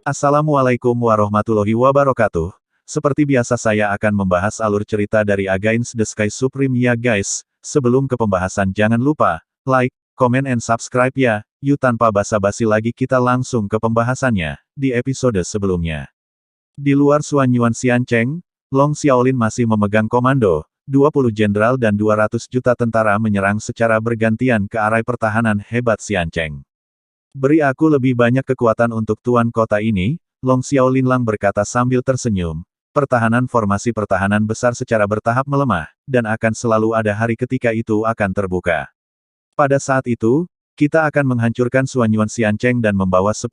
Assalamualaikum warahmatullahi wabarakatuh. Seperti biasa saya akan membahas alur cerita dari Against the Sky Supreme ya guys. Sebelum ke pembahasan jangan lupa, like, comment and subscribe ya. Yuk tanpa basa-basi lagi kita langsung ke pembahasannya, di episode sebelumnya. Di luar Suanyuan Xiancheng, Long Xiaolin masih memegang komando, 20 jenderal dan 200 juta tentara menyerang secara bergantian ke area pertahanan hebat Xiancheng. Beri aku lebih banyak kekuatan untuk tuan kota ini, Long Xiaolinlang berkata sambil tersenyum. Pertahanan formasi pertahanan besar secara bertahap melemah, dan akan selalu ada hari ketika itu akan terbuka. Pada saat itu, kita akan menghancurkan Suanyuan Xiancheng dan membawa 10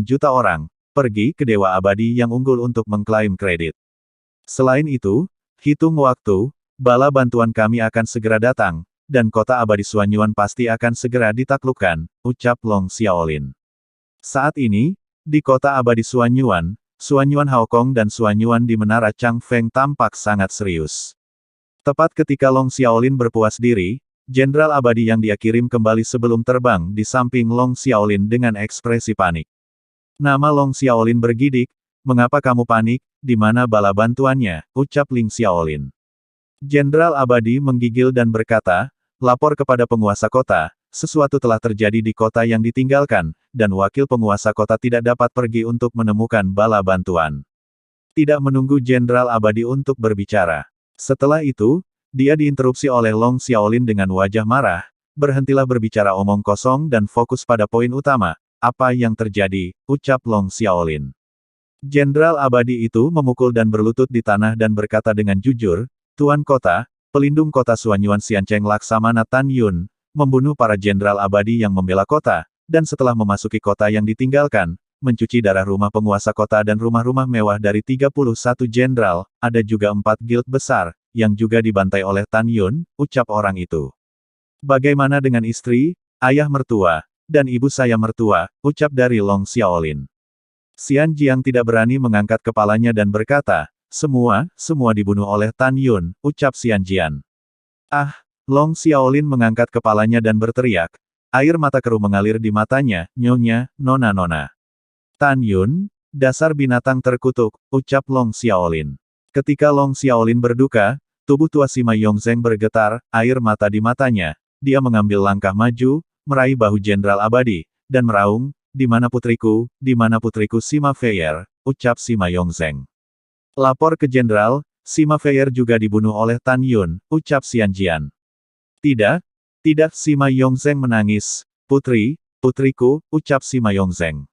juta orang, pergi ke Dewa Abadi yang unggul untuk mengklaim kredit. Selain itu, hitung waktu, bala bantuan kami akan segera datang, dan kota abadi Suanyuan pasti akan segera ditaklukkan, ucap Long Xiaolin. Saat ini, di kota abadi Suanyuan, Suanyuan Haokong dan Suanyuan di Menara Changfeng tampak sangat serius. Tepat ketika Long Xiaolin berpuas diri, jenderal abadi yang dia kirim kembali sebelum terbang di samping Long Xiaolin dengan ekspresi panik. Nama Long Xiaolin bergidik, "Mengapa kamu panik, di mana bala bantuannya?" ucap Ling Xiaolin. Jenderal abadi menggigil dan berkata, "Lapor kepada penguasa kota, sesuatu telah terjadi di kota yang ditinggalkan, dan wakil penguasa kota tidak dapat pergi untuk menemukan bala bantuan." Tidak menunggu jenderal abadi untuk berbicara. Setelah itu, dia diinterupsi oleh Long Xiaolin dengan wajah marah, "Berhentilah berbicara omong kosong dan fokus pada poin utama, apa yang terjadi," ucap Long Xiaolin. Jenderal abadi itu memukul dan berlutut di tanah dan berkata dengan jujur, "Tuan kota, pelindung kota Suanyuan Xiancheng Laksamana Tan Yun, membunuh para jenderal abadi yang membela kota, dan setelah memasuki kota yang ditinggalkan, mencuci darah rumah penguasa kota dan rumah-rumah mewah dari 31 jenderal, ada juga 4 guild besar, yang juga dibantai oleh Tan Yun," ucap orang itu. "Bagaimana dengan istri, ayah mertua, dan ibu saya mertua," ucap dari Long Xiaolin. Xian Jiang tidak berani mengangkat kepalanya dan berkata, Semua dibunuh oleh Tan Yun," ucap Xian Jian. "Ah!" Long Xiaolin mengangkat kepalanya dan berteriak. Air mata keruh mengalir di matanya, "Nyonya, nona-nona. Tan Yun, dasar binatang terkutuk," ucap Long Xiaolin. Ketika Long Xiaolin berduka, tubuh tua Sima Yongzheng bergetar, air mata di matanya. Dia mengambil langkah maju, meraih bahu jenderal abadi, dan meraung, "Di mana putriku, di mana putriku Sima Feier," ucap Sima Yongzheng. "Lapor ke jenderal, Sima Feier juga dibunuh oleh Tan Yun," ucap Xian Jian. "Tidak, tidak," Sima Yongzheng menangis. Putriku," ucap Sima Yongzheng.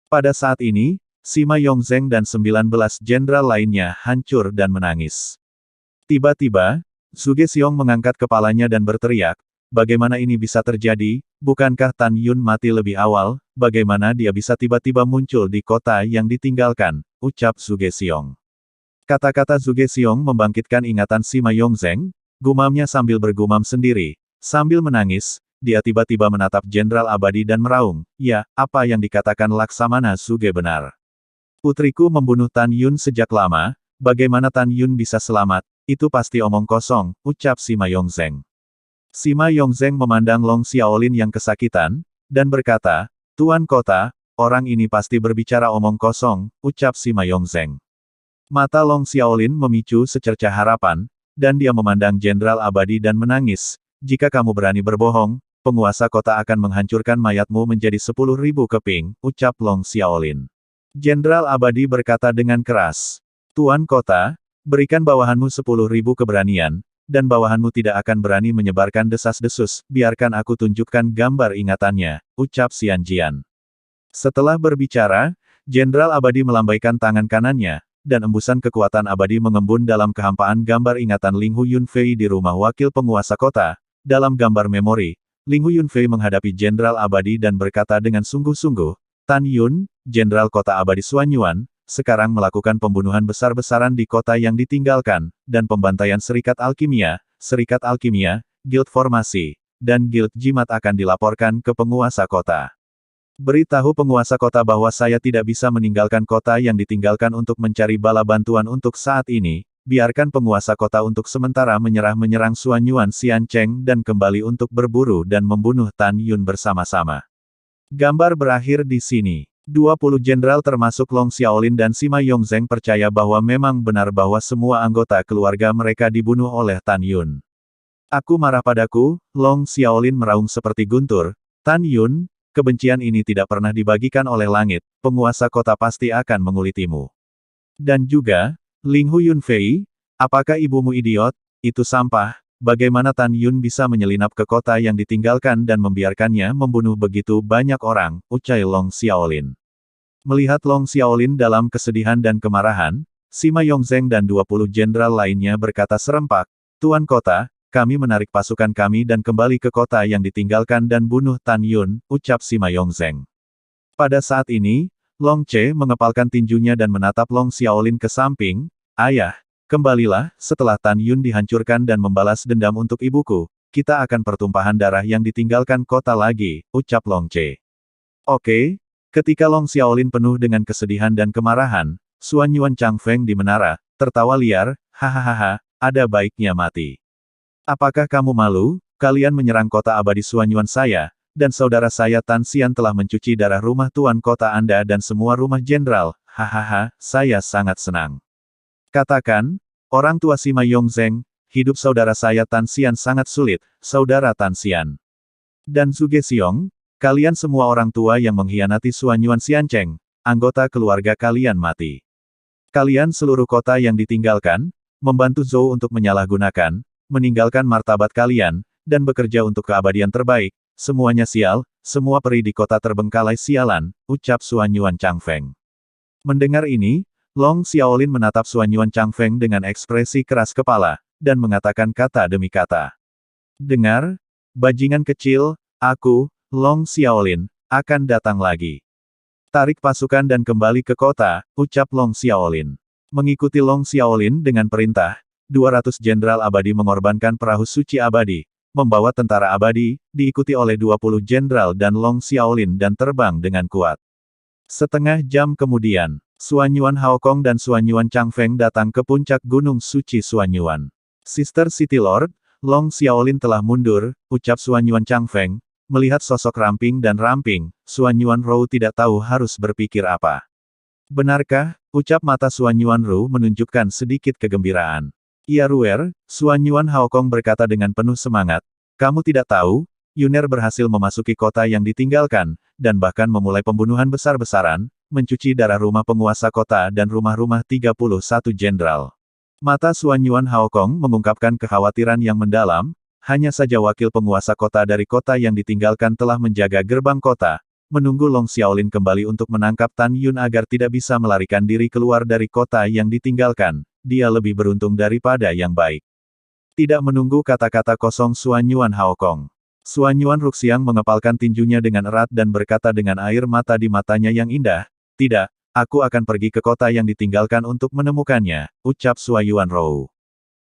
Pada saat ini, Sima Yongzheng dan 19 jenderal lainnya hancur dan menangis. Tiba-tiba, Zhuge Xiong mengangkat kepalanya dan berteriak, "Bagaimana ini bisa terjadi? Bukankah Tan Yun mati lebih awal? Bagaimana dia bisa tiba-tiba muncul di kota yang ditinggalkan?" ucap Zhuge Xiong. Kata-kata Zhuge Xiong membangkitkan ingatan Sima Yongzheng, gumamnya sambil bergumam sendiri. Sambil menangis, dia tiba-tiba menatap jenderal abadi dan meraung, "Ya, apa yang dikatakan Laksamana Zhuge benar. Putriku membunuh Tan Yun sejak lama, bagaimana Tan Yun bisa selamat? Itu pasti omong kosong," ucap Sima Yongzheng. Sima Yongzheng memandang Long Xiaolin yang kesakitan, dan berkata, "Tuan kota, orang ini pasti berbicara omong kosong," ucap Sima Yongzheng. Mata Long Xiaolin memicu secercah harapan, dan dia memandang jenderal abadi dan menangis, "Jika kamu berani berbohong, penguasa kota akan menghancurkan mayatmu menjadi 10.000 keping," ucap Long Xiaolin. Jenderal abadi berkata dengan keras, "Tuan kota, berikan bawahanmu 10.000 keberanian, dan bawahanmu tidak akan berani menyebarkan desas-desus, biarkan aku tunjukkan gambar ingatannya," ucap Xian Jian. Setelah berbicara, jenderal abadi melambaikan tangan kanannya, dan embusan kekuatan abadi mengembun dalam kehampaan gambar ingatan Ling Hu Yunfei di rumah wakil penguasa kota. Dalam gambar memori, Ling Hu Yunfei menghadapi jenderal abadi dan berkata dengan sungguh-sungguh, "Tan Yun, jenderal kota abadi Suanyuan, sekarang melakukan pembunuhan besar-besaran di kota yang ditinggalkan, dan pembantaian Serikat Alkimia, Guild Formasi, dan Guild Jimat akan dilaporkan ke penguasa kota. Beritahu penguasa kota bahwa saya tidak bisa meninggalkan kota yang ditinggalkan untuk mencari bala bantuan untuk saat ini, biarkan penguasa kota untuk sementara menyerang Suanyuan Xiancheng dan kembali untuk berburu dan membunuh Tan Yun bersama-sama." Gambar berakhir di sini. 20 jenderal termasuk Long Xiaolin dan Sima Yongzheng percaya bahwa memang benar bahwa semua anggota keluarga mereka dibunuh oleh Tan Yun. Aku marah padaku, Long Xiaolin meraung seperti guntur. Tan Yun, kebencian ini tidak pernah dibagikan oleh langit, penguasa kota pasti akan mengulitimu. Dan juga, Ling Hu Yunfei, apakah ibumu idiot? Itu sampah. Bagaimana Tan Yun bisa menyelinap ke kota yang ditinggalkan dan membiarkannya membunuh begitu banyak orang, ucai Long Xiaolin. Melihat Long Xiaolin dalam kesedihan dan kemarahan, Sima Yongzheng dan 20 jenderal lainnya berkata serempak, Tuan Kota, kami menarik pasukan kami dan kembali ke kota yang ditinggalkan dan bunuh Tan Yun, ucap Sima Yongzheng. Pada saat ini, Long Che mengepalkan tinjunya dan menatap Long Xiaolin ke samping, Ayah, kembalilah, setelah Tan Yun dihancurkan dan membalas dendam untuk ibuku, kita akan pertumpahan darah yang ditinggalkan kota lagi, ucap Long Che. Oke, ketika Long Xiaolin penuh dengan kesedihan dan kemarahan, Suan Yuan Changfeng di menara, tertawa liar, hahaha, ada baiknya mati. Apakah kamu malu? Kalian menyerang kota abadi Suan Yuan saya, dan saudara saya Tan Xian telah mencuci darah rumah tuan kota Anda dan semua rumah jenderal, hahaha, saya sangat senang. Katakan, orang tua Sima Yongzheng, hidup saudara saya Tan Xian sangat sulit, saudara Tan Xian. Dan Zhuge Xiong, kalian semua orang tua yang mengkhianati Suan Yuan Xiancheng, anggota keluarga kalian mati. Kalian seluruh kota yang ditinggalkan, membantu Zhou untuk menyalahgunakan, meninggalkan martabat kalian, dan bekerja untuk keabadian terbaik, semuanya sial, semua peri di kota terbengkalai sialan, ucap Suan Yuan Changfeng. Mendengar ini, Long Xiaolin menatap Suan Yuan Changfeng dengan ekspresi keras kepala, dan mengatakan kata demi kata. Dengar, bajingan kecil, aku, Long Xiaolin, akan datang lagi. Tarik pasukan dan kembali ke kota, ucap Long Xiaolin. Mengikuti Long Xiaolin dengan perintah, 200 jenderal abadi mengorbankan perahu suci abadi, membawa tentara abadi, diikuti oleh 20 jenderal dan Long Xiaolin dan terbang dengan kuat. Setengah jam kemudian, Suan Yuan Haokong dan Suan Yuan Changfeng datang ke puncak gunung suci Suan Yuan. Sister City Lord, Long Xiaolin telah mundur, ucap Suan Yuan Changfeng. Melihat sosok ramping dan ramping, Suan Yuan Rou tidak tahu harus berpikir apa. Benarkah? Ucap mata Suan Yuan Rou menunjukkan sedikit kegembiraan. Iya Ruer, Suan Yuan Haokong berkata dengan penuh semangat. Kamu tidak tahu, Yuner berhasil memasuki kota yang ditinggalkan, dan bahkan memulai pembunuhan besar-besaran, mencuci darah rumah penguasa kota dan rumah-rumah 31 jenderal. Mata Suan Yuan Haokong mengungkapkan kekhawatiran yang mendalam, hanya saja wakil penguasa kota dari kota yang ditinggalkan telah menjaga gerbang kota, menunggu Long Xiaolin kembali untuk menangkap Tan Yun agar tidak bisa melarikan diri keluar dari kota yang ditinggalkan, dia lebih beruntung daripada yang baik. Tidak menunggu kata-kata kosong Suan Yuan Haokong. Suan Yuan Ruxiang mengepalkan tinjunya dengan erat dan berkata dengan air mata di matanya yang indah, tidak, aku akan pergi ke kota yang ditinggalkan untuk menemukannya, ucap Suan Yuan Rou.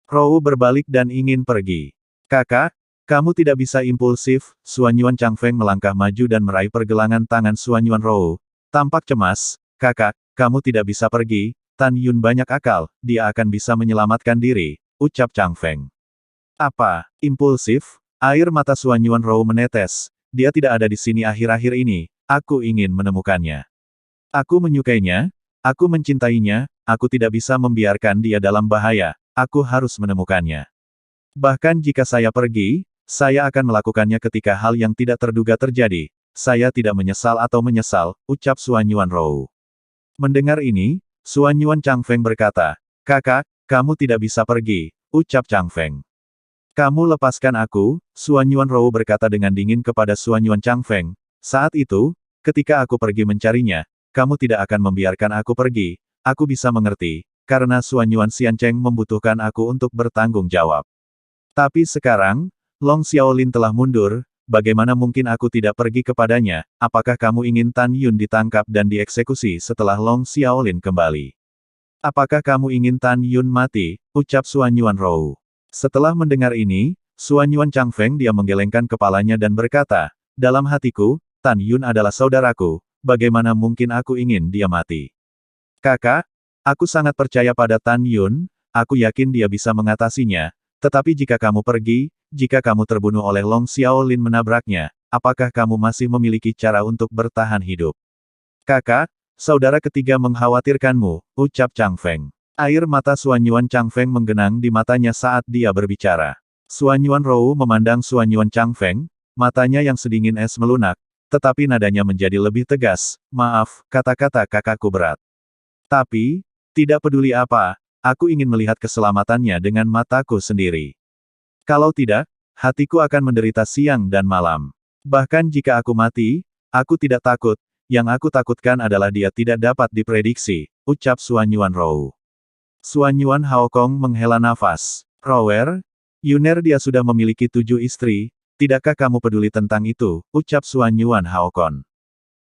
Rou berbalik dan ingin pergi. Kakak, kamu tidak bisa impulsif, Suan Yuan Changfeng melangkah maju dan meraih pergelangan tangan Suan Yuan Rou. Tampak cemas, kakak, kamu tidak bisa pergi, Tan Yun banyak akal, dia akan bisa menyelamatkan diri, ucap Changfeng. Apa, impulsif? Air mata Suan Yuan Rou menetes, dia tidak ada di sini akhir-akhir ini, aku ingin menemukannya. Aku menyukainya, aku mencintainya, aku tidak bisa membiarkan dia dalam bahaya, aku harus menemukannya. Bahkan jika saya pergi, saya akan melakukannya ketika hal yang tidak terduga terjadi, saya tidak menyesal atau menyesal, ucap Suan Yuan Rou. Mendengar ini, Suan Yuan Changfeng berkata, kakak, kamu tidak bisa pergi, ucap Changfeng. Kamu lepaskan aku, Suan Yuan Rou berkata dengan dingin kepada Suan Yuan Changfeng. Saat itu, ketika aku pergi mencarinya, kamu tidak akan membiarkan aku pergi, aku bisa mengerti, karena Suan Yuan Xiancheng membutuhkan aku untuk bertanggung jawab. Tapi sekarang, Long Xiaolin telah mundur, bagaimana mungkin aku tidak pergi kepadanya, apakah kamu ingin Tan Yun ditangkap dan dieksekusi setelah Long Xiaolin kembali? Apakah kamu ingin Tan Yun mati, ucap Suan Yuan Rou. Setelah mendengar ini, Suan Yuan Changfeng dia menggelengkan kepalanya dan berkata, dalam hatiku, Tan Yun adalah saudaraku, bagaimana mungkin aku ingin dia mati? Kakak, aku sangat percaya pada Tan Yun, aku yakin dia bisa mengatasinya, tetapi jika kamu pergi, jika kamu terbunuh oleh Long Xiaolin menabraknya, apakah kamu masih memiliki cara untuk bertahan hidup? Kakak, saudara ketiga mengkhawatirkanmu, ucap Chang Feng. Air mata Suanyuan Chang Feng menggenang di matanya saat dia berbicara. Suanyuan Rou memandang Suanyuan Chang Feng, matanya yang sedingin es melunak, tetapi nadanya menjadi lebih tegas. Maaf, kata-kata kakakku berat. Tapi, tidak peduli apa, aku ingin melihat keselamatannya dengan mataku sendiri. Kalau tidak, hatiku akan menderita siang dan malam. Bahkan jika aku mati, aku tidak takut, yang aku takutkan adalah dia tidak dapat diprediksi, ucap Suanyuan Rou. Suanyuan Haokong menghela nafas. Rower, Yuner dia sudah memiliki 7 istri, tidakkah kamu peduli tentang itu, ucap Suanyuan Haokon.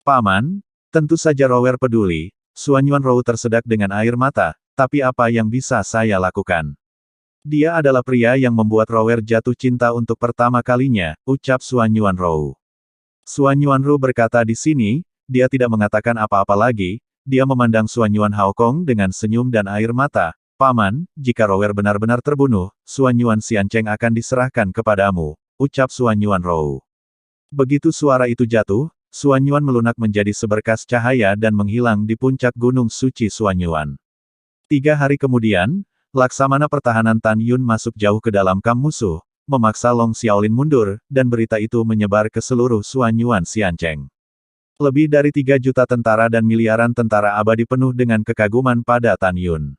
Paman, tentu saja Rower peduli. Suanyuan Rou tersedak dengan air mata, tapi apa yang bisa saya lakukan? Dia adalah pria yang membuat Rower jatuh cinta untuk pertama kalinya, ucap Suanyuan Rou. Suanyuan Rou berkata di sini, dia tidak mengatakan apa-apa lagi, dia memandang Suanyuan Haokong dengan senyum dan air mata. Paman, jika Rower benar-benar terbunuh, Suanyuan Xiancheng akan diserahkan kepadamu, ucap Suanyuan Rou. Begitu suara itu jatuh, Suanyuan melunak menjadi seberkas cahaya dan menghilang di puncak gunung suci Suanyuan. 3 hari kemudian, Laksamana pertahanan Tan Yun masuk jauh ke dalam kamp musuh, memaksa Long Xiaolin mundur, dan berita itu menyebar ke seluruh Suanyuan Xiancheng. Lebih dari 3 juta tentara dan miliaran tentara abadi penuh dengan kekaguman pada Tan Yun.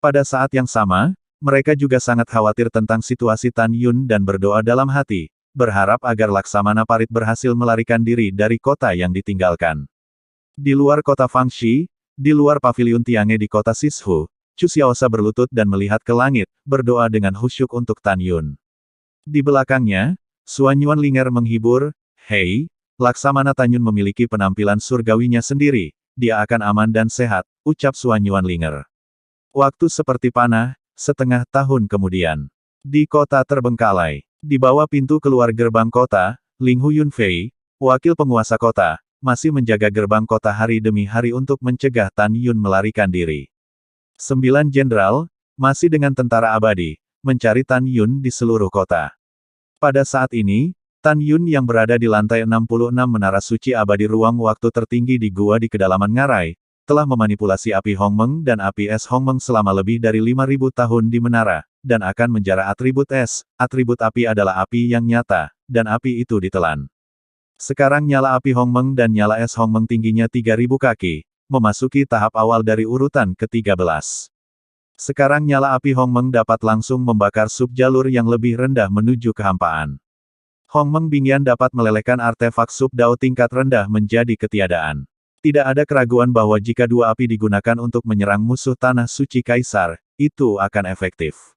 Pada saat yang sama, mereka juga sangat khawatir tentang situasi Tan Yun dan berdoa dalam hati, berharap agar Laksamana Parit berhasil melarikan diri dari kota yang ditinggalkan. Di luar kota Fangxi, di luar paviliun Tiange di kota Sishu, Chu Xiaosa berlutut dan melihat ke langit, berdoa dengan khusyuk untuk Tan Yun. Di belakangnya, Suanyuan Linger menghibur, "Hei, Laksamana Tan Yun memiliki penampilan surgawinya sendiri, dia akan aman dan sehat," ucap Suanyuan Linger. Waktu seperti panah, setengah tahun kemudian. Di kota terbengkalai, di bawah pintu keluar gerbang kota, Ling Hu Yunfei, wakil penguasa kota, masih menjaga gerbang kota hari demi hari untuk mencegah Tan Yun melarikan diri. 9 jenderal, masih dengan tentara abadi, mencari Tan Yun di seluruh kota. Pada saat ini, Tan Yun yang berada di lantai 66 Menara Suci Abadi Ruang Waktu tertinggi di gua di kedalaman Ngarai, telah memanipulasi api Hongmeng dan api es Hongmeng selama lebih dari 5.000 tahun di menara, dan akan menjara atribut es. Atribut api adalah api yang nyata, dan api itu ditelan. Sekarang nyala api Hongmeng dan nyala es Hongmeng tingginya 3.000 kaki, memasuki tahap awal dari urutan ke-13. Sekarang nyala api Hongmeng dapat langsung membakar sub-jalur yang lebih rendah menuju kehampaan. Hongmeng Bingyan dapat melelehkan artefak sub-dao tingkat rendah menjadi ketiadaan. Tidak ada keraguan bahwa jika 2 api digunakan untuk menyerang musuh tanah suci kaisar, itu akan efektif.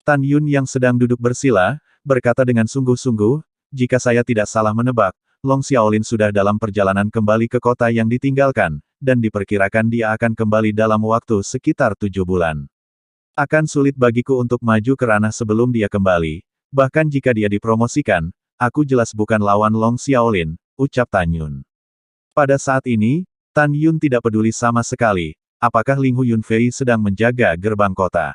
Tan Yun yang sedang duduk bersila, berkata dengan sungguh-sungguh, jika saya tidak salah menebak, Long Xiaolin sudah dalam perjalanan kembali ke kota yang ditinggalkan, dan diperkirakan dia akan kembali dalam waktu sekitar 7 bulan. Akan sulit bagiku untuk maju ke ranah sebelum dia kembali, bahkan jika dia dipromosikan, aku jelas bukan lawan Long Xiaolin, ucap Tan Yun. Pada saat ini, Tan Yun tidak peduli sama sekali, apakah Ling Hu Yunfei sedang menjaga gerbang kota.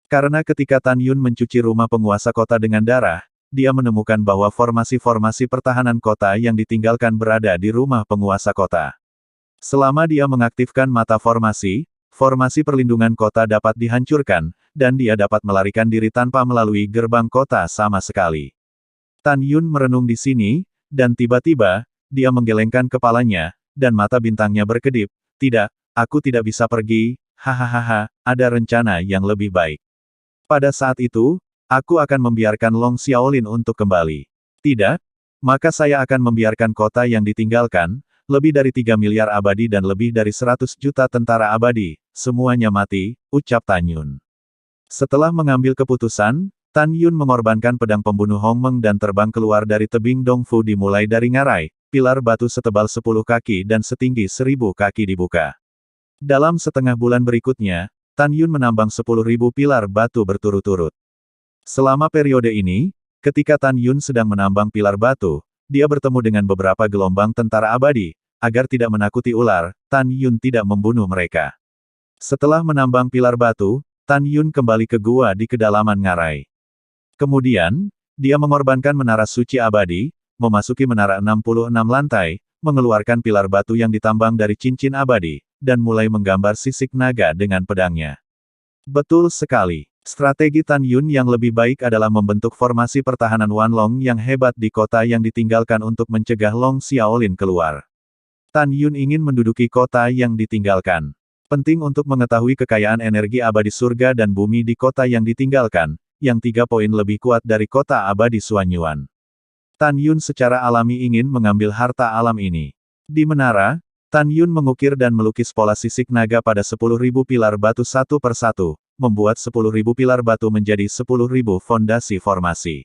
Karena ketika Tan Yun mencuci rumah penguasa kota dengan darah, dia menemukan bahwa formasi-formasi pertahanan kota yang ditinggalkan berada di rumah penguasa kota. Selama dia mengaktifkan mata formasi, formasi perlindungan kota dapat dihancurkan, dan dia dapat melarikan diri tanpa melalui gerbang kota sama sekali. Tan Yun merenung di sini, dan tiba-tiba, dia menggelengkan kepalanya, dan mata bintangnya berkedip. Tidak, aku tidak bisa pergi, hahaha, ada rencana yang lebih baik. Pada saat itu, aku akan membiarkan Long Xiaolin untuk kembali. Tidak? Maka saya akan membiarkan kota yang ditinggalkan, lebih dari 3 miliar abadi dan lebih dari 100 juta tentara abadi, semuanya mati, ucap Tan Yun. Setelah mengambil keputusan, Tan Yun mengorbankan pedang pembunuh Hongmeng dan terbang keluar dari tebing Dongfu dimulai dari Ngarai, pilar batu setebal 10 kaki dan setinggi 1.000 kaki dibuka. Dalam setengah bulan berikutnya, Tan Yun menambang 10.000 pilar batu berturut-turut. Selama periode ini, ketika Tan Yun sedang menambang pilar batu, dia bertemu dengan beberapa gelombang tentara abadi. Agar tidak menakuti ular, Tan Yun tidak membunuh mereka. Setelah menambang pilar batu, Tan Yun kembali ke gua di kedalaman Ngarai. Kemudian, dia mengorbankan menara suci abadi, memasuki menara 66 lantai, mengeluarkan pilar batu yang ditambang dari cincin abadi, dan mulai menggambar sisik naga dengan pedangnya. Betul sekali. Strategi Tan Yun yang lebih baik adalah membentuk formasi pertahanan Wan Long yang hebat di kota yang ditinggalkan untuk mencegah Long Xiaolin keluar. Tan Yun ingin menduduki kota yang ditinggalkan. Penting untuk mengetahui kekayaan energi abadi surga dan bumi di kota yang ditinggalkan, yang 3 poin lebih kuat dari kota abadi Suanyuan. Tan Yun secara alami ingin mengambil harta alam ini. Di menara, Tan Yun mengukir dan melukis pola sisik naga pada 10.000 pilar batu satu per satu, membuat 10.000 pilar batu menjadi 10.000 fondasi formasi.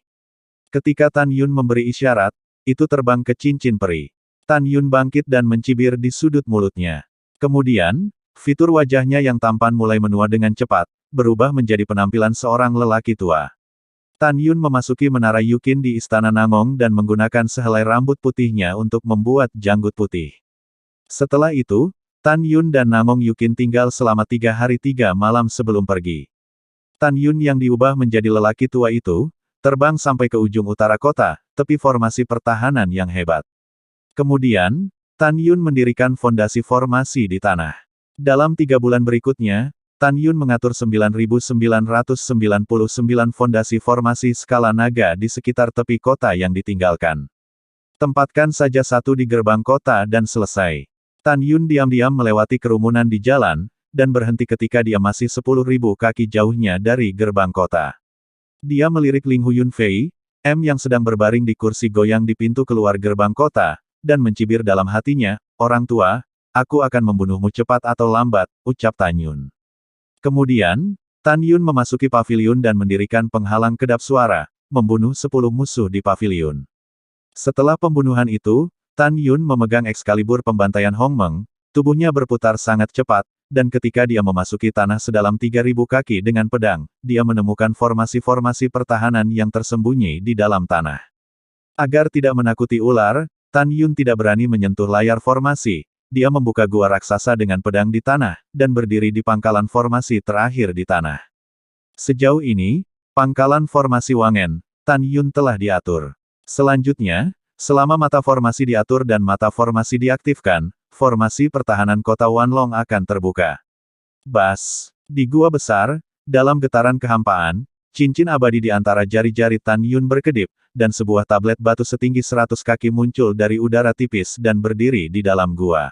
Ketika Tan Yun memberi isyarat, itu terbang ke cincin peri. Tan Yun bangkit dan mencibir di sudut mulutnya. Kemudian, fitur wajahnya yang tampan mulai menua dengan cepat, berubah menjadi penampilan seorang lelaki tua. Tan Yun memasuki menara Yukin di Istana Nangong dan menggunakan sehelai rambut putihnya untuk membuat janggut putih. Setelah itu, Tan Yun dan Nangong Yukin tinggal selama 3 hari 3 malam sebelum pergi. Tan Yun yang diubah menjadi lelaki tua itu, terbang sampai ke ujung utara kota, tepi formasi pertahanan yang hebat. Kemudian, Tan Yun mendirikan fondasi formasi di tanah. Dalam 3 bulan berikutnya, Tan Yun mengatur 9.999 fondasi formasi skala naga di sekitar tepi kota yang ditinggalkan. Tempatkan saja satu di gerbang kota dan selesai. Tan Yun diam-diam melewati kerumunan di jalan, dan berhenti ketika dia masih 10.000 kaki jauhnya dari gerbang kota. Dia melirik Ling Huyun Fei, M yang sedang berbaring di kursi goyang di pintu keluar gerbang kota, dan mencibir dalam hatinya, "Orang tua, aku akan membunuhmu cepat atau lambat," ucap Tan Yun. Kemudian, Tan Yun memasuki paviliun dan mendirikan penghalang kedap suara, membunuh 10 musuh di paviliun. Setelah pembunuhan itu, Tan Yun memegang Excalibur pembantaian Hong Meng, tubuhnya berputar sangat cepat, dan ketika dia memasuki tanah sedalam 3.000 kaki dengan pedang, dia menemukan formasi-formasi pertahanan yang tersembunyi di dalam tanah. Agar tidak menakuti ular, Tan Yun tidak berani menyentuh layar formasi. Dia membuka gua raksasa dengan pedang di tanah, dan berdiri di pangkalan formasi terakhir di tanah. Sejauh ini, pangkalan formasi Wangen, Tan Yun telah diatur. Selanjutnya, selama mata formasi diatur dan mata formasi diaktifkan, formasi pertahanan kota Wanlong akan terbuka. Bas! Di gua besar, dalam getaran kehampaan, cincin abadi di antara jari-jari Tan Yun berkedip, dan sebuah tablet batu setinggi 100 kaki muncul dari udara tipis dan berdiri di dalam gua.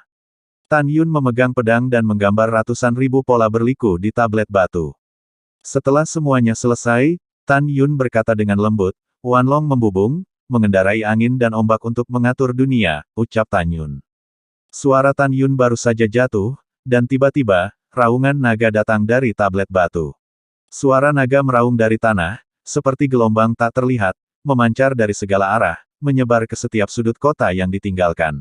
Tan Yun memegang pedang dan menggambar ratusan ribu pola berliku di tablet batu. Setelah semuanya selesai, Tan Yun berkata dengan lembut, "Wanlong membubung, mengendarai angin dan ombak untuk mengatur dunia," ucap Tan Yun. Suara Tan Yun baru saja jatuh, dan tiba-tiba, raungan naga datang dari tablet batu. Suara naga meraung dari tanah, seperti gelombang tak terlihat, memancar dari segala arah, menyebar ke setiap sudut kota yang ditinggalkan.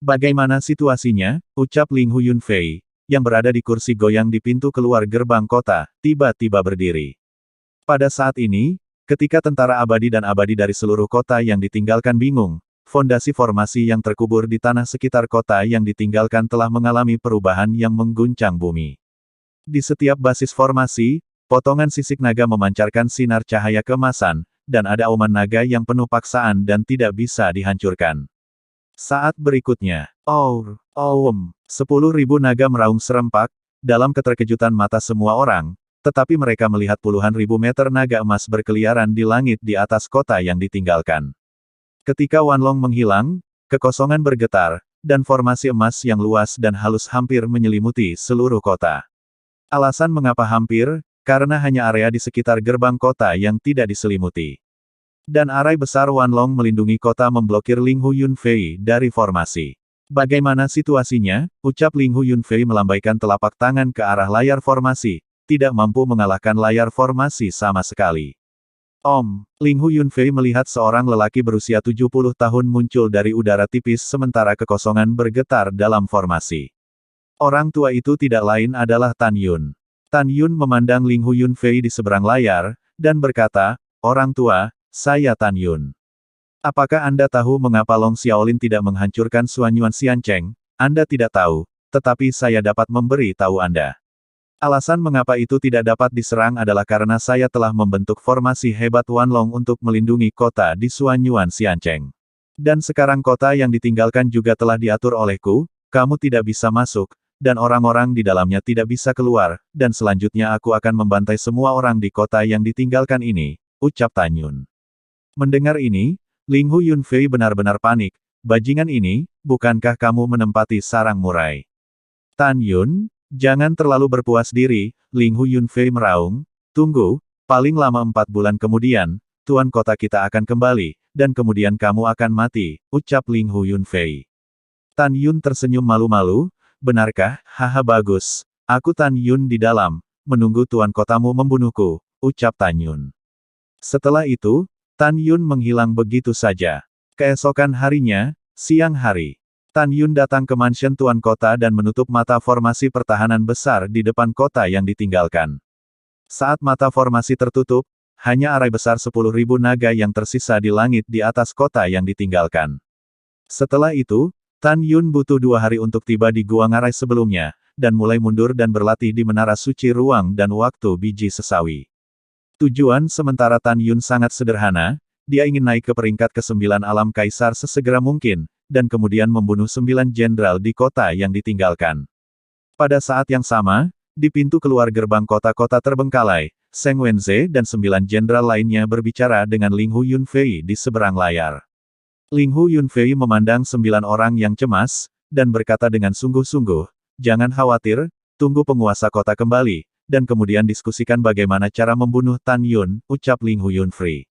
"Bagaimana situasinya?" ucap Ling Huyun Fei, yang berada di kursi goyang di pintu keluar gerbang kota, tiba-tiba berdiri. Pada saat ini, ketika tentara abadi dan abadi dari seluruh kota yang ditinggalkan bingung, fondasi formasi yang terkubur di tanah sekitar kota yang ditinggalkan telah mengalami perubahan yang mengguncang bumi. Di setiap basis formasi, potongan sisik naga memancarkan sinar cahaya keemasan, dan ada auman naga yang penuh paksaan dan tidak bisa dihancurkan. Saat berikutnya, 10.000 naga meraung serempak, dalam keterkejutan mata semua orang, tetapi mereka melihat puluhan ribu meter naga emas berkeliaran di langit di atas kota yang ditinggalkan. Ketika Wanlong menghilang, kekosongan bergetar, dan formasi emas yang luas dan halus hampir menyelimuti seluruh kota. Alasan mengapa hampir, karena hanya area di sekitar gerbang kota yang tidak diselimuti. Dan arai besar Wanlong melindungi kota memblokir Ling Huyun Fei dari formasi. "Bagaimana situasinya?" ucap Ling Huyun Fei melambaikan telapak tangan ke arah layar formasi, tidak mampu mengalahkan layar formasi sama sekali. Ling Huyun Fei melihat seorang lelaki berusia 70 tahun muncul dari udara tipis sementara kekosongan bergetar dalam formasi. Orang tua itu tidak lain adalah Tan Yun. Tan Yun memandang Ling Huyun Fei di seberang layar, dan berkata, "Orang tua, saya Tan Yun. Apakah Anda tahu mengapa Long Xiaolin tidak menghancurkan Suanyuan Xiancheng? Anda tidak tahu, tetapi saya dapat memberi tahu Anda. Alasan mengapa itu tidak dapat diserang adalah karena saya telah membentuk formasi hebat Wanlong untuk melindungi kota di Suanyuan Xiancheng. Dan sekarang kota yang ditinggalkan juga telah diatur olehku, kamu tidak bisa masuk, dan orang-orang di dalamnya tidak bisa keluar, dan selanjutnya aku akan membantai semua orang di kota yang ditinggalkan ini, ucap Tan Yun. Mendengar ini, Ling Hu Yunfei benar-benar panik. Bajingan ini, bukankah kamu menempati sarang murai? Tan Yun, jangan terlalu berpuas diri, Ling Hu Yunfei meraung. Tunggu, paling lama 4 bulan kemudian, tuan kota kita akan kembali, dan kemudian kamu akan mati, ucap Ling Hu Yunfei. Tan Yun tersenyum malu-malu, benarkah? Haha bagus. Aku Tan Yun di dalam, menunggu tuan kotamu membunuhku, ucap Tan Yun. Setelah itu, Tan Yun menghilang begitu saja. Keesokan harinya, siang hari, Tan Yun datang ke mansion tuan kota dan menutup mata formasi pertahanan besar di depan kota yang ditinggalkan. Saat mata formasi tertutup, hanya arai besar 10.000 naga yang tersisa di langit di atas kota yang ditinggalkan. Setelah itu, Tan Yun butuh 2 hari untuk tiba di Gua Ngarai sebelumnya, dan mulai mundur dan berlatih di Menara Suci Ruang dan Waktu Biji Sesawi. Tujuan sementara Tan Yun sangat sederhana, dia ingin naik ke peringkat ke-9 alam kaisar sesegera mungkin, dan kemudian membunuh 9 jenderal di kota yang ditinggalkan. Pada saat yang sama, di pintu keluar gerbang kota-kota terbengkalai, Seng Wenze dan 9 jenderal lainnya berbicara dengan Ling Hu Yunfei di seberang layar. Ling Hu Yunfei memandang 9 orang yang cemas, dan berkata dengan sungguh-sungguh, jangan khawatir, tunggu penguasa kota kembali, dan kemudian diskusikan bagaimana cara membunuh Tan Yun, ucap Ling Hu Yunfei.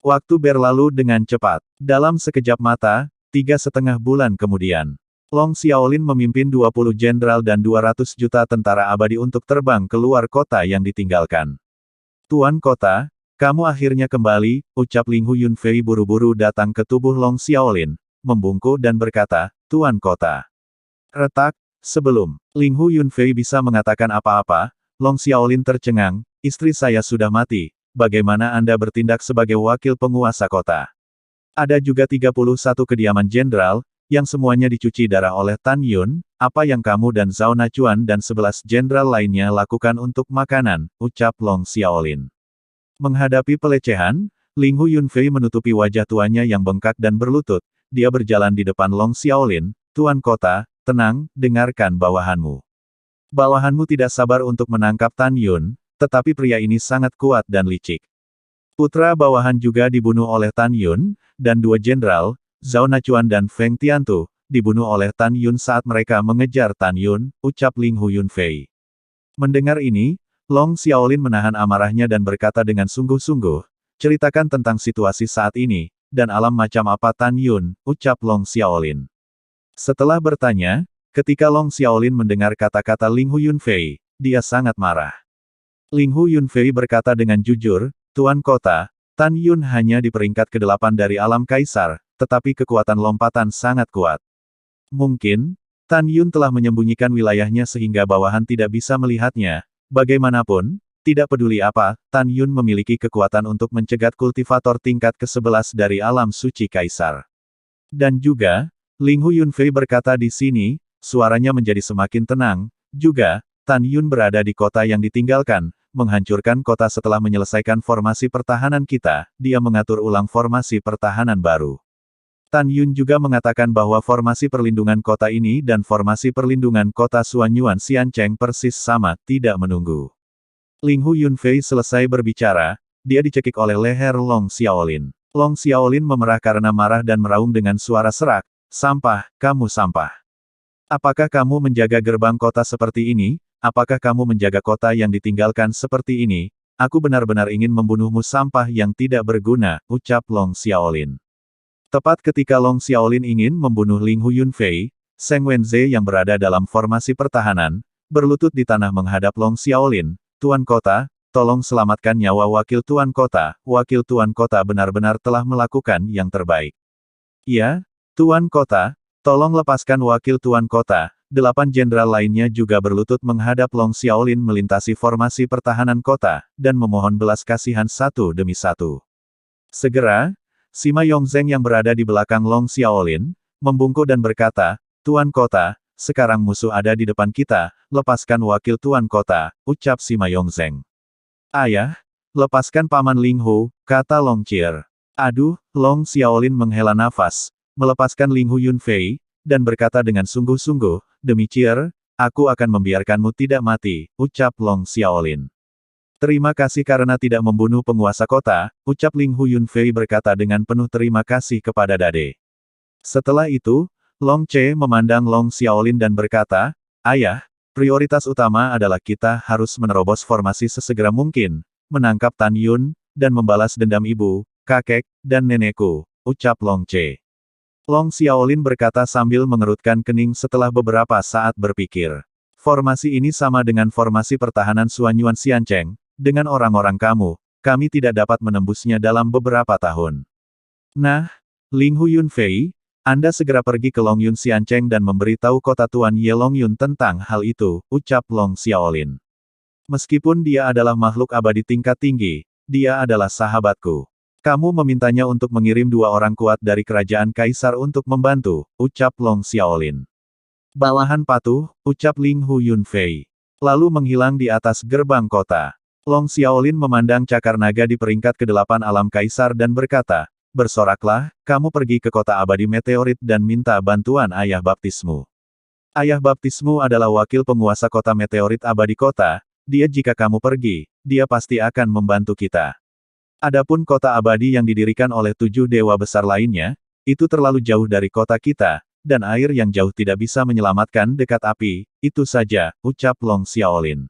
Waktu berlalu dengan cepat. Dalam sekejap mata, 3,5 bulan kemudian, Long Xiaolin memimpin 20 jenderal dan 200 juta tentara abadi untuk terbang keluar kota yang ditinggalkan. Tuan kota, kamu akhirnya kembali, ucap Ling Hu Yunfei buru-buru datang ke tubuh Long Xiaolin, membungkuk dan berkata, Tuan kota. Retak, sebelum Ling Hu Yunfei bisa mengatakan apa-apa, Long Xiaolin tercengang, istri saya sudah mati, bagaimana Anda bertindak sebagai wakil penguasa kota? Ada juga 31 kediaman jenderal, yang semuanya dicuci darah oleh Tan Yun, apa yang kamu dan Zhao Nachuan dan 11 jenderal lainnya lakukan untuk makanan, ucap Long Xiaolin. Menghadapi pelecehan, Ling Hu Yunfei menutupi wajah tuanya yang bengkak dan berlutut, dia berjalan di depan Long Xiaolin, Tuan kota, tenang, dengarkan bawahanmu. Bawahanmu tidak sabar untuk menangkap Tan Yun, tetapi pria ini sangat kuat dan licik. Putra bawahan juga dibunuh oleh Tan Yun, dan 2 jenderal, Zhao Nachuan dan Feng Tiantu, dibunuh oleh Tan Yun saat mereka mengejar Tan Yun, ucap Ling Hu Yunfei. Mendengar ini, Long Xiaolin menahan amarahnya dan berkata dengan sungguh-sungguh, ceritakan tentang situasi saat ini, dan alam macam apa Tan Yun, ucap Long Xiaolin. Setelah bertanya, ketika Long Xiaolin mendengar kata-kata Ling Hu Yunfei, dia sangat marah. Ling Hu Yunfei berkata dengan jujur, Tuan kota, Tan Yun hanya di peringkat ke-8 dari alam kaisar, tetapi kekuatan lompatan sangat kuat. Mungkin, Tan Yun telah menyembunyikan wilayahnya sehingga bawahan tidak bisa melihatnya. Bagaimanapun, tidak peduli apa, Tan Yun memiliki kekuatan untuk mencegat kultivator tingkat ke-11 dari alam suci kaisar. Dan juga, Ling Hu Yunfei berkata di sini, suaranya menjadi semakin tenang, juga, Tan Yun berada di kota yang ditinggalkan, menghancurkan kota setelah menyelesaikan formasi pertahanan kita, dia mengatur ulang formasi pertahanan baru. Tan Yun juga mengatakan bahwa formasi perlindungan kota ini dan formasi perlindungan kota Suanyuan Xiancheng persis sama, tidak menunggu. Ling Hu Yunfei selesai berbicara, dia dicekik oleh leher Long Xiaolin. Long Xiaolin memerah karena marah dan meraung dengan suara serak, sampah, kamu sampah. Apakah kamu menjaga gerbang kota seperti ini? Apakah kamu menjaga kota yang ditinggalkan seperti ini? Aku benar-benar ingin membunuhmu sampah yang tidak berguna, ucap Long Xiaolin. Tepat ketika Long Xiaolin ingin membunuh Ling Hu Yunfei, Seng Wenze yang berada dalam formasi pertahanan, berlutut di tanah menghadap Long Xiaolin, Tuan Kota, tolong selamatkan nyawa wakil Tuan Kota benar-benar telah melakukan yang terbaik. Ya, Tuan Kota, tolong lepaskan wakil Tuan Kota. 8 jenderal lainnya juga berlutut menghadap Long Xiaolin melintasi formasi pertahanan kota, dan memohon belas kasihan satu demi satu. Segera, Sima Yongzheng yang berada di belakang Long Xiaolin, membungkuk dan berkata, Tuan Kota, sekarang musuh ada di depan kita, lepaskan wakil Tuan Kota, ucap Sima Yongzheng. Ayah, lepaskan Paman Ling Hu, kata Long Qier. Aduh, Long Xiaolin menghela nafas, melepaskan Ling Hu Yunfei, dan berkata dengan sungguh-sungguh, "Demi Cier, aku akan membiarkanmu tidak mati," ucap Long Xiaolin. "Terima kasih karena tidak membunuh penguasa kota," ucap Ling Hu Yunfei berkata dengan penuh terima kasih kepada Dade. Setelah itu, Long Che memandang Long Xiaolin dan berkata, "Ayah, prioritas utama adalah kita harus menerobos formasi sesegera mungkin, menangkap Tan Yun, dan membalas dendam ibu, kakek, dan nenekku," ucap Long Che. Long Xiaolin berkata sambil mengerutkan kening setelah beberapa saat berpikir. "Formasi ini sama dengan formasi pertahanan Suanyuan Xiancheng. Dengan orang-orang kamu, kami tidak dapat menembusnya dalam beberapa tahun. Nah, Ling Hu Yunfei, Anda segera pergi ke Long Yun Xiancheng dan memberitahu kota Tuan Ye Long Yun tentang hal itu," ucap Long Xiaolin. "Meskipun dia adalah makhluk abadi tingkat tinggi, dia adalah sahabatku. Kamu memintanya untuk mengirim 2 orang kuat dari kerajaan Kaisar untuk membantu," ucap Long Xiaolin. "Bawahan patuh," ucap Ling Hu Yunfei. Lalu menghilang di atas gerbang kota. Long Xiaolin memandang cakar naga di peringkat ke-8 alam Kaisar dan berkata, "Bersoraklah, kamu pergi ke kota abadi meteorit dan minta bantuan ayah baptismu. Ayah baptismu adalah wakil penguasa kota meteorit abadi kota, jika kamu pergi, dia pasti akan membantu kita. Adapun kota abadi yang didirikan oleh 7 dewa besar lainnya, itu terlalu jauh dari kota kita, dan air yang jauh tidak bisa menyelamatkan dekat api, itu saja," ucap Long Xiaolin.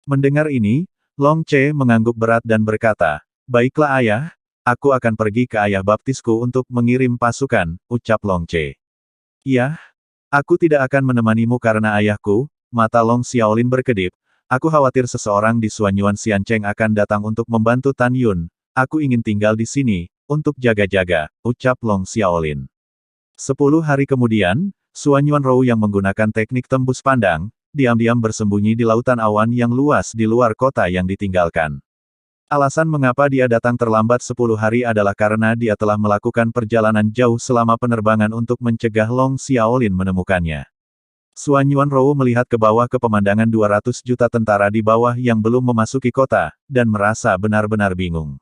Mendengar ini, Long Che mengangguk berat dan berkata, "Baiklah ayah, aku akan pergi ke ayah baptisku untuk mengirim pasukan," ucap Long Che. "Iya, aku tidak akan menemanimu karena ayahku," mata Long Xiaolin berkedip, "aku khawatir seseorang di Suanyuan Xiancheng akan datang untuk membantu Tan Yun, aku ingin tinggal di sini, untuk jaga-jaga," ucap Long Xiaolin. 10 hari kemudian, Suanyuan Rou yang menggunakan teknik tembus pandang, diam-diam bersembunyi di lautan awan yang luas di luar kota yang ditinggalkan. Alasan mengapa dia datang terlambat 10 hari adalah karena dia telah melakukan perjalanan jauh selama penerbangan untuk mencegah Long Xiaolin menemukannya. Suanyuan Rou melihat ke bawah ke pemandangan 200 juta tentara di bawah yang belum memasuki kota, dan merasa benar-benar bingung.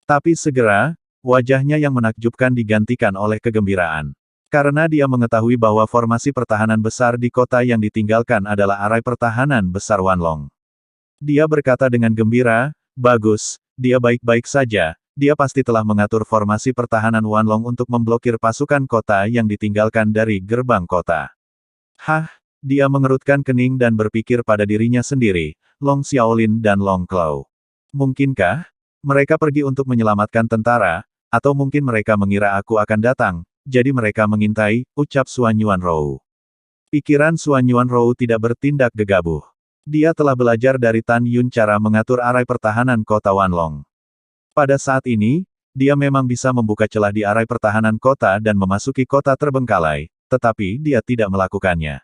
Tapi segera, wajahnya yang menakjubkan digantikan oleh kegembiraan. Karena dia mengetahui bahwa formasi pertahanan besar di kota yang ditinggalkan adalah arai pertahanan besar Wanlong. Dia berkata dengan gembira, "Bagus, dia baik-baik saja, dia pasti telah mengatur formasi pertahanan Wanlong untuk memblokir pasukan kota yang ditinggalkan dari gerbang kota." Hah, dia mengerutkan kening dan berpikir pada dirinya sendiri, Long Xiaolin dan Long Claw. Mungkinkah mereka pergi untuk menyelamatkan tentara, atau mungkin mereka mengira aku akan datang, jadi mereka mengintai, ucap Suanyuan Rou. Pikiran Suanyuan Rou tidak bertindak gegabah. Dia telah belajar dari Tan Yun cara mengatur arai pertahanan kota Wanlong. Pada saat ini, dia memang bisa membuka celah di arai pertahanan kota dan memasuki kota terbengkalai, tetapi dia tidak melakukannya.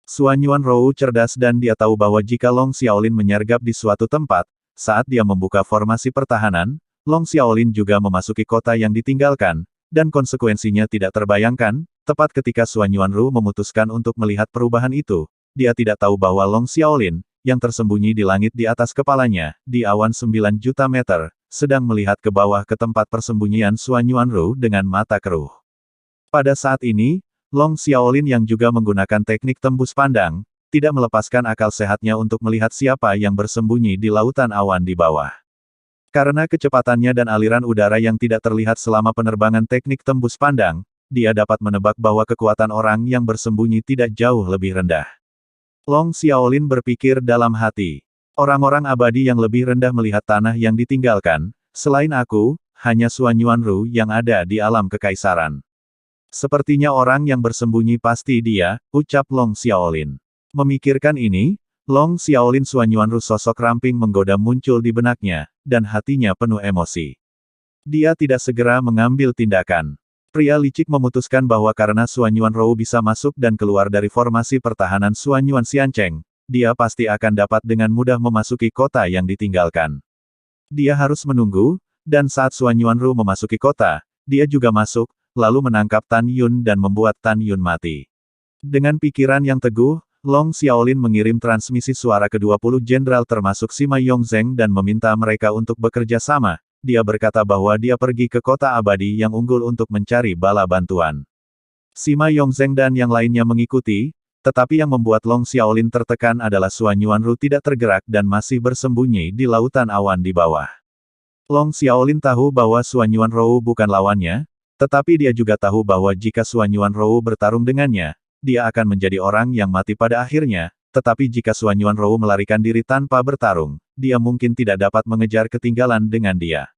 Suanyuan Rou cerdas dan dia tahu bahwa jika Long Xiaolin menyergap di suatu tempat, saat dia membuka formasi pertahanan, Long Xiaolin juga memasuki kota yang ditinggalkan, dan konsekuensinya tidak terbayangkan. Tepat ketika Suanyuan Rou memutuskan untuk melihat perubahan itu, dia tidak tahu bahwa Long Xiaolin, yang tersembunyi di langit di atas kepalanya, di awan 9 juta meter, sedang melihat ke bawah ke tempat persembunyian Suanyuan Rou dengan mata keruh. Pada saat ini, Long Xiaolin yang juga menggunakan teknik tembus pandang, tidak melepaskan akal sehatnya untuk melihat siapa yang bersembunyi di lautan awan di bawah. Karena kecepatannya dan aliran udara yang tidak terlihat selama penerbangan teknik tembus pandang, dia dapat menebak bahwa kekuatan orang yang bersembunyi tidak jauh lebih rendah. Long Xiaolin berpikir dalam hati, orang-orang abadi yang lebih rendah melihat tanah yang ditinggalkan, selain aku, hanya Suanyuan Rou yang ada di alam kekaisaran. Sepertinya orang yang bersembunyi pasti dia, ucap Long Xiaolin. Memikirkan ini, Long Xiaolin Suanyuan Rou sosok ramping menggoda muncul di benaknya, dan hatinya penuh emosi. Dia tidak segera mengambil tindakan. Pria licik memutuskan bahwa karena Suanyuan Rou bisa masuk dan keluar dari formasi pertahanan Suanyuan Xiancheng, dia pasti akan dapat dengan mudah memasuki kota yang ditinggalkan. Dia harus menunggu, dan saat Suanyuan Rou memasuki kota, dia juga masuk, lalu menangkap Tan Yun dan membuat Tan Yun mati. Dengan pikiran yang teguh, Long Xiaolin mengirim transmisi suara ke 20 jenderal termasuk Sima Yongzheng dan meminta mereka untuk bekerja sama. Dia berkata bahwa dia pergi ke kota abadi yang unggul untuk mencari bala bantuan. Sima Yongzheng dan yang lainnya mengikuti, tetapi yang membuat Long Xiaolin tertekan adalah Suan Yuanru tidak tergerak dan masih bersembunyi di lautan awan di bawah. Long Xiaolin tahu bahwa Suan Yuanru bukan lawannya, tetapi dia juga tahu bahwa jika Suan Yuanru bertarung dengannya, dia akan menjadi orang yang mati pada akhirnya, tetapi jika Suan Yuanru melarikan diri tanpa bertarung, dia mungkin tidak dapat mengejar ketinggalan dengan dia.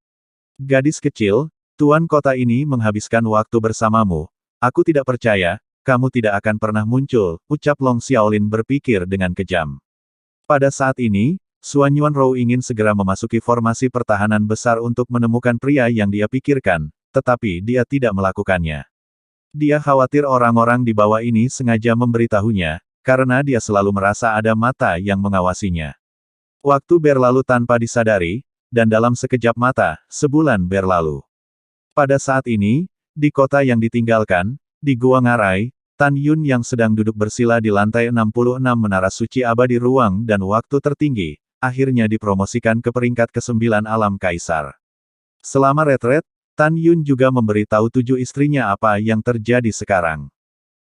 Gadis kecil, Tuan kota ini menghabiskan waktu bersamamu. Aku tidak percaya, kamu tidak akan pernah muncul, ucap Long Xiaolin berpikir dengan kejam. Pada saat ini, Suan Yuanru ingin segera memasuki formasi pertahanan besar untuk menemukan pria yang dia pikirkan, tetapi dia tidak melakukannya. Dia khawatir orang-orang di bawah ini sengaja memberitahunya, karena dia selalu merasa ada mata yang mengawasinya. Waktu berlalu tanpa disadari, dan dalam sekejap mata, sebulan berlalu. Pada saat ini, di kota yang ditinggalkan, di Gua Ngarai, Tan Yun yang sedang duduk bersila di lantai 66 Menara Suci Abadi Ruang dan Waktu Tertinggi, akhirnya dipromosikan ke peringkat ke-9 alam kaisar. Selama retret, Tan Yun juga memberitahu 7 istrinya apa yang terjadi sekarang.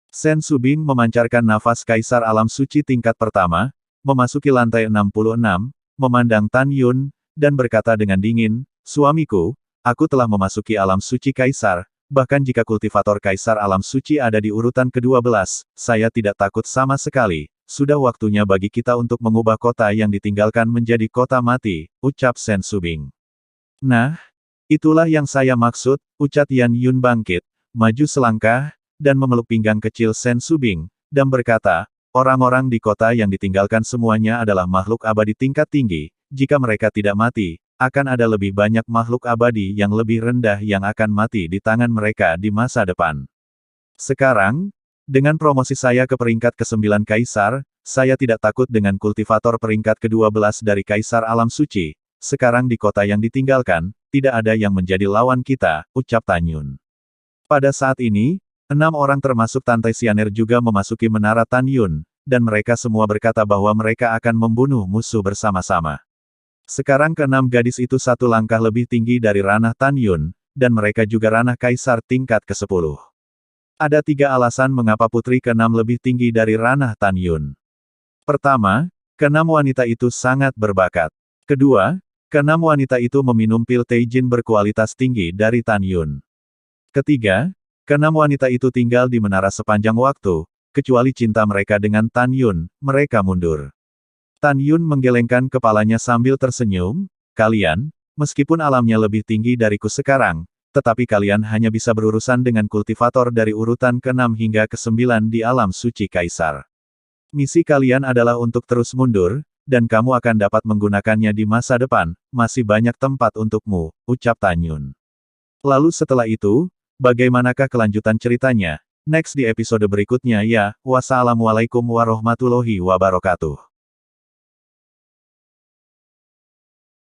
Sen Subing memancarkan nafas kaisar alam suci tingkat pertama, memasuki lantai 66, memandang Tan Yun, dan berkata dengan dingin, "Suamiku, aku telah memasuki alam suci kaisar. Bahkan jika kultivator kaisar alam suci ada di urutan ke-12, saya tidak takut sama sekali. Sudah waktunya bagi kita untuk mengubah kota yang ditinggalkan menjadi kota mati," ucap Sen Subing. "Nah, itulah yang saya maksud," ucap Yan Yun bangkit, maju selangkah, dan memeluk pinggang kecil Sen Subing, dan berkata, "Orang-orang di kota yang ditinggalkan semuanya adalah makhluk abadi tingkat tinggi. Jika mereka tidak mati, akan ada lebih banyak makhluk abadi yang lebih rendah yang akan mati di tangan mereka di masa depan. Sekarang, dengan promosi saya ke peringkat ke-9 Kaisar, saya tidak takut dengan kultivator peringkat ke-12 dari Kaisar Alam Suci. Sekarang di kota yang ditinggalkan, tidak ada yang menjadi lawan kita," ucap Tan Yun. Pada saat ini, 6 orang termasuk Tan Taisyaner juga memasuki menara Tan Yun, dan mereka semua berkata bahwa mereka akan membunuh musuh bersama-sama. Sekarang ke-6 gadis itu satu langkah lebih tinggi dari ranah Tan Yun, dan mereka juga ranah kaisar tingkat ke-10. Ada 3 alasan mengapa putri ke-6 lebih tinggi dari ranah Tan Yun. Pertama, ke-6 wanita itu sangat berbakat. Kedua, ke-6 wanita itu meminum pil Teijin berkualitas tinggi dari Tan Yun. Ketiga, ke-6 wanita itu tinggal di menara sepanjang waktu, kecuali cinta mereka dengan Tan Yun, mereka mundur. Tan Yun menggelengkan kepalanya sambil tersenyum, "Kalian, meskipun alamnya lebih tinggi dariku sekarang, tetapi kalian hanya bisa berurusan dengan kultivator dari urutan ke-6 hingga ke-9 di alam suci kaisar. Misi kalian adalah untuk terus mundur, dan kamu akan dapat menggunakannya di masa depan, masih banyak tempat untukmu," ucap Tan Yun. Lalu setelah itu, bagaimanakah kelanjutan ceritanya? Next di episode berikutnya ya, wassalamualaikum warahmatullahi wabarakatuh.